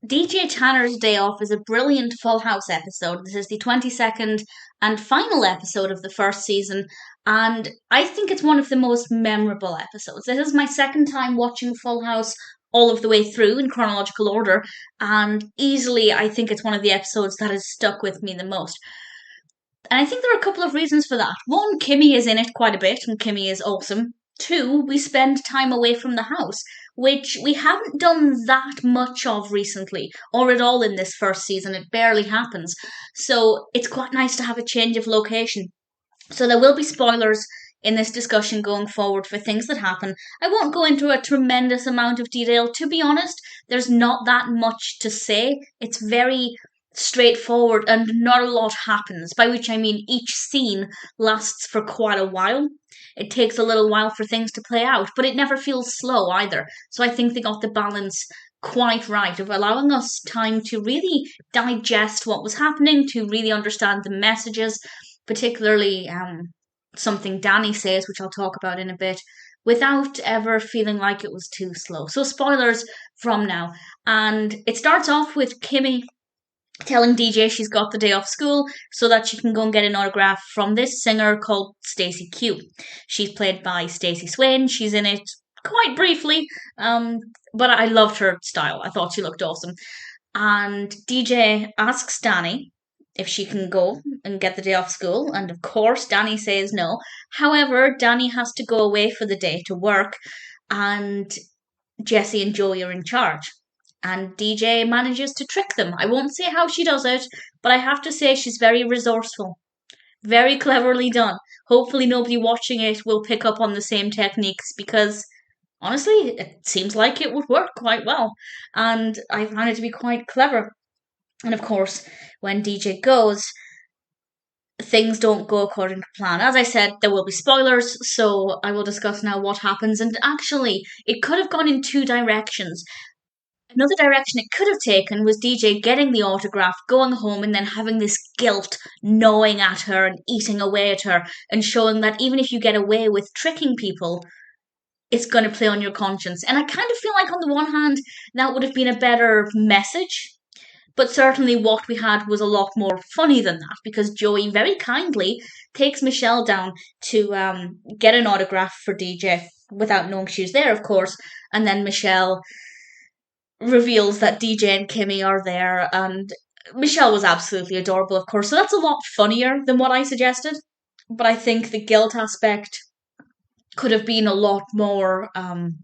DJ Tanner's Day Off is a brilliant Full House episode. This is the 22nd and final episode of the first season, and I think it's one of the most memorable episodes. This is my second time watching Full House all of the way through in chronological order, and easily I think it's one of the episodes that has stuck with me the most. And I think there are a couple of reasons for that. One, Kimmy is in it quite a bit, and Kimmy is awesome. Two, we spend time away from the house, which we haven't done that much of recently, or at all in this first season. It barely happens. So it's quite nice to have a change of location. So there will be spoilers in this discussion going forward for things that happen. I won't go into a tremendous amount of detail. To be honest, there's not that much to say. It's very straightforward and not a lot happens, by which I mean each scene lasts for quite a while. It takes a little while for things to play out, but it never feels slow either. So I think they got the balance quite right of allowing us time to really digest what was happening, to really understand the messages, particularly something Danny says, which I'll talk about in a bit, without ever feeling like it was too slow. So, spoilers from now. And it starts off with Kimmy telling DJ she's got the day off school so that she can go and get an autograph from this singer called Stacey Q. She's played by Stacey Swain. She's in it quite briefly, but I loved her style. I thought she looked awesome. And DJ asks Danny if she can go and get the day off school, and of course Danny says no. However, Danny has to go away for the day to work, and Jesse and Joey are in charge. And DJ manages to trick them. I won't say how she does it, but I have to say she's very resourceful. Very cleverly done. Hopefully, nobody watching it will pick up on the same techniques because honestly, it seems like it would work quite well. And I found it to be quite clever. And of course, when DJ goes, things don't go according to plan. As I said, there will be spoilers, so I will discuss now what happens. And actually, it could have gone in two directions. Another direction it could have taken was DJ getting the autograph, going home, and then having this guilt gnawing at her and eating away at her, and showing that even if you get away with tricking people, it's going to play on your conscience. And I kind of feel like, on the one hand, that would have been a better message. But certainly what we had was a lot more funny than that, because Joey very kindly takes Michelle down to get an autograph for DJ without knowing she was there, of course. And then Michelle reveals that DJ and Kimmy are there, and Michelle was absolutely adorable, of course. So that's a lot funnier than what I suggested. But I think the guilt aspect could have been a lot more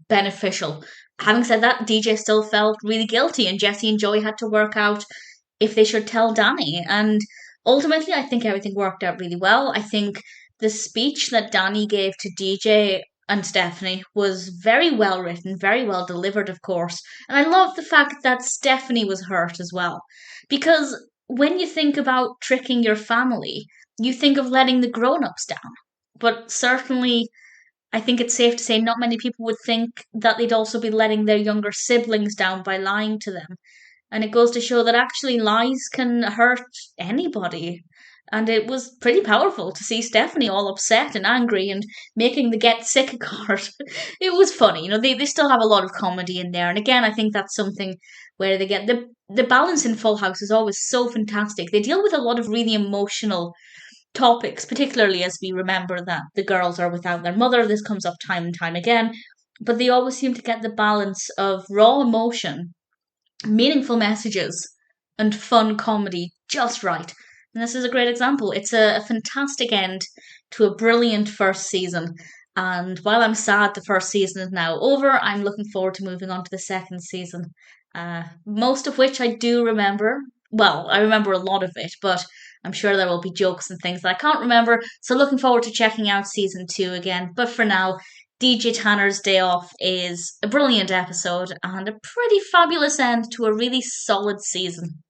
beneficial. Having said that, DJ still felt really guilty, and Jesse and Joey had to work out if they should tell Danny. And ultimately, I think everything worked out really well. I think the speech that Danny gave to DJ and Stephanie was very well written, very well delivered, of course. And I love the fact that Stephanie was hurt as well. Because when you think about tricking your family, you think of letting the grown ups down. But certainly, I think it's safe to say not many people would think that they'd also be letting their younger siblings down by lying to them. And it goes to show that actually lies can hurt anybody. And it was pretty powerful to see Stephanie all upset and angry and making the get sick card. It was funny. They still have a lot of comedy in there. And again, I think that's something where they get the balance in Full House is always so fantastic. They deal with a lot of really emotional topics, particularly as we remember that the girls are without their mother. This comes up time and time again. But they always seem to get the balance of raw emotion, meaningful messages, and fun comedy just right. And this is a great example. It's a fantastic end to a brilliant first season. And while I'm sad the first season is now over, I'm looking forward to moving on to the second season. Most of which I do remember. Well, I remember a lot of it, but I'm sure there will be jokes and things that I can't remember. So looking forward to checking out season 2 again. But for now, DJ Tanner's Day Off is a brilliant episode and a pretty fabulous end to a really solid season.